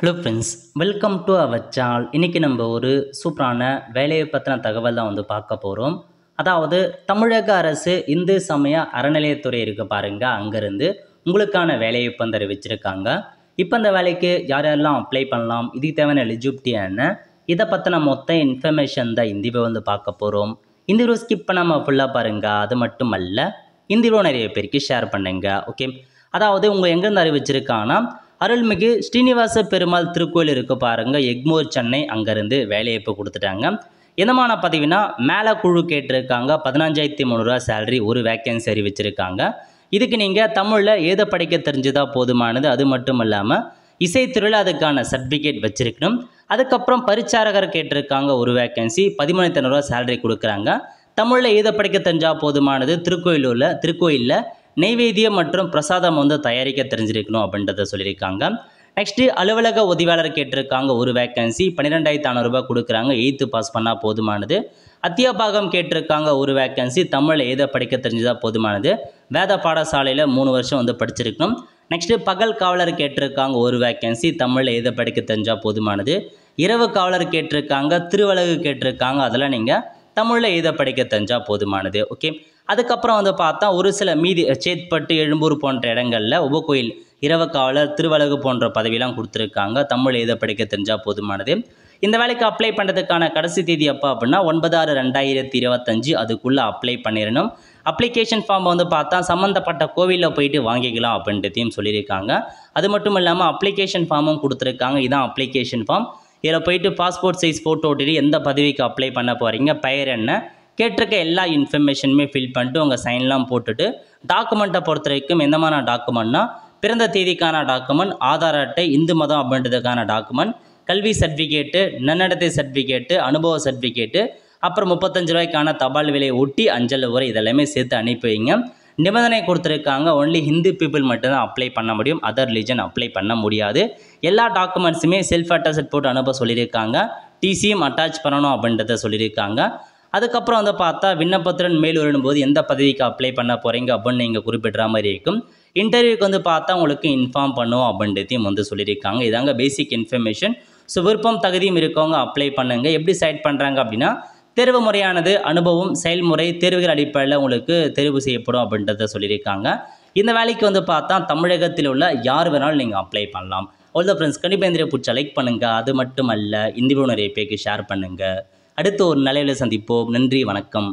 Hello friends, welcome to our channel. இன்றைக்கி நம்ம ஒரு சூப்பரான வேலையை பற்றின தகவல் தான் பார்க்க போகிறோம். அதாவது தமிழக அரசு இந்து சமய அறநிலையத்துறை இருக்க பாருங்க, அங்கேருந்து உங்களுக்கான வேலையை இப்போ அறிவிச்சிருக்காங்க. இப்போ இந்த வேலைக்கு யார் யாரெல்லாம் அப்ளை பண்ணலாம், இதுக்கு தேவையான எலிஜிபிலிட்டி என்ன, இதை பற்றின மொத்த இன்ஃபர்மேஷன் தான் இந்த வீடியோ பார்க்க போகிறோம். இந்த வீடியோ ஸ்கிப் பண்ணாமல் ஃபுல்லாக பாருங்கள். அது மட்டும் அல்ல, இந்த வீடியோ நிறைய பேருக்கு ஷேர் பண்ணுங்க. ஓகே, அதாவது உங்கள் எங்கேருந்து அறிவிச்சிருக்காங்கன்னா அருள்மிகு ஸ்ரீனிவாச பெருமாள் திருக்கோயில் இருக்க பாருங்க, எக்மோர் சென்னை, அங்கேருந்து வேலையை இப்போ கொடுத்துட்டாங்க. என்னமான பதவினா மேலே குழு கேட்டிருக்காங்க. 15,300 ரூபா சேலரி, ஒரு வேக்கன்சி அறிவிச்சிருக்காங்க. இதுக்கு நீங்கள் தமிழில் ஏதை படிக்க தெரிஞ்சுதான் போதுமானது. அது மட்டும் இல்லாமல் இசைத்துறையில் அதுக்கான சர்டிஃபிகேட் வச்சிருக்கணும். அதுக்கப்புறம் பரிச்சாரகர் கேட்டிருக்காங்க, ஒரு வேக்கன்சி, 13,500 ரூபா சேலரி கொடுக்குறாங்க. தமிழில் ஏதை படிக்க தெரிஞ்சால் போதுமானது. திருக்கோயிலில் நெய்வேத்தியம் மற்றும் பிரசாதம் தயாரிக்க தெரிஞ்சிருக்கணும் அப்படின்றத சொல்லியிருக்காங்க. நெக்ஸ்ட்டு அலுவலக உதவியாளர் கேட்டிருக்காங்க, ஒரு வேக்கன்சி, 12,500 ரூபாய் கொடுக்குறாங்க. 8th பாஸ் பண்ணால் போதுமானது. அத்தியாபாகம் கேட்டிருக்காங்க, ஒரு வேக்கன்சி, தமிழில் ஏதை படிக்க தெரிஞ்சுதான் போதுமானது. வேத பாடசாலையில் 3 வருஷம் படிச்சிருக்கணும். நெக்ஸ்ட்டு பகல் காவலர் கேட்டிருக்காங்க, ஒரு வேக்கன்சி, தமிழில் ஏதை படிக்க தெரிஞ்சால் போதுமானது. இரவு காவலர் கேட்டிருக்காங்க, திருவலகு கேட்டிருக்காங்க, அதெல்லாம் நீங்கள் தமிழில் ஏதை படிக்க தெரிஞ்சால் போதுமானது. ஓகே, அதுக்கப்புறம் பார்த்தா ஒரு சில மீதி சேத்பட்டு, எழும்பூர் போன்ற இடங்களில் உபகோயில் இரவு காவலர், திருவலகு போன்ற பதவியெல்லாம் கொடுத்துருக்காங்க. தமிழ் எழுத படிக்க தெரிஞ்சால் போதுமானது. இந்த வேலைக்கு அப்ளை பண்ணுறதுக்கான கடைசி தேதி எப்போ அப்படின்னா 9/6/2025 அதுக்குள்ளே அப்ளை பண்ணிடணும். அப்ளிகேஷன் ஃபார்ம் பார்த்தா சம்மந்தப்பட்ட கோவிலில் போயிட்டு வாங்கிக்கலாம் அப்படின்றதையும் சொல்லியிருக்காங்க. அது மட்டும் இல்லாமல் அப்ளிகேஷன் ஃபார்மும் கொடுத்துருக்காங்க. இதான் அப்ளிகேஷன் ஃபார்ம். இதில் போயிட்டு பாஸ்போர்ட் சைஸ் ஃபோட்டோ ஒட்டிட்டு எந்த பதவிக்கு அப்ளை பண்ண போகிறீங்க, பெயர் என்ன, கேட்டிருக்க எல்லா இன்ஃபர்மேஷனுமே ஃபில் பண்ணிட்டு உங்கள் சைன்லாம் போட்டுட்டு டாக்குமெண்ட்டை பொறுத்த வரைக்கும் எந்த மாதிரி டாக்குமெண்ட்னா பிறந்த தேதிக்கான டாக்குமெண்ட், ஆதார் அட்டை, இந்து மதம் அப்படின்றதுக்கான டாக்குமெண்ட், கல்வி சர்டிஃபிகேட்டு, நன்னடத்தை சர்டிஃபிகேட்டு, அனுபவ சர்டிஃபிகேட்டு, அப்புறம் 35 ரூபாய்க்கான தபால் விலை ஒட்டி அஞ்சல் உரை, இதெல்லாமே சேர்த்து அனுப்பி வைங்க. நிபந்தனை கொடுத்துருக்காங்க, ஒன்லி ஹிந்து பீப்புள் மட்டும்தான் அப்ளை பண்ண முடியும், அதர் ரிலீஜன் அப்ளை பண்ண முடியாது. எல்லா டாக்குமெண்ட்ஸுமே செல்ஃப் அட்டாஸ்ட் போட்டு அனுப்ப சொல்லியிருக்காங்க. டிசியும் அட்டாச் பண்ணணும் அப்படின்றத சொல்லியிருக்காங்க. அதுக்கப்புறம் பார்த்தா விண்ணப்பத்துடன் மேல் வரும்போது எந்த பதவிக்கு அப்ளை பண்ண போகிறீங்க அப்படின்னு நீங்கள் குறிப்பிட்ற மாதிரி இருக்கும். இன்டர்வியூக்கு பார்த்தா உங்களுக்கு இன்ஃபார்ம் பண்ணுவோம் அப்படின்றதையும் சொல்லியிருக்காங்க. இதாங்க பேசிக் இன்ஃபர்மேஷன். ஸோ விருப்பம் தகுதியும் இருக்கவங்க அப்ளை பண்ணுங்கள். எப்படி செலக்ட் பண்ணுறாங்க அப்படின்னா தேர்வு முறையானது அனுபவம், செயல்முறை, தேர்வுகள் அடிப்படையில் உங்களுக்கு தேர்வு செய்யப்படும் அப்படின்றத சொல்லியிருக்காங்க. இந்த வேலைக்கு பார்த்தா தமிழகத்தில் உள்ள யார் வேணாலும் நீங்கள் அப்ளை பண்ணலாம். அவ்வளோ ஃப்ரெண்ட்ஸ், கண்டிப்பாக இந்த பிடிச்சா லைக் பண்ணுங்கள். அது மட்டும் அல்ல, இந்த வீடியோ நிறைய பேருக்கு ஷேர் பண்ணுங்கள். அடுத்து ஒரு நிலையில் சந்திப்போம். நன்றி, வணக்கம்.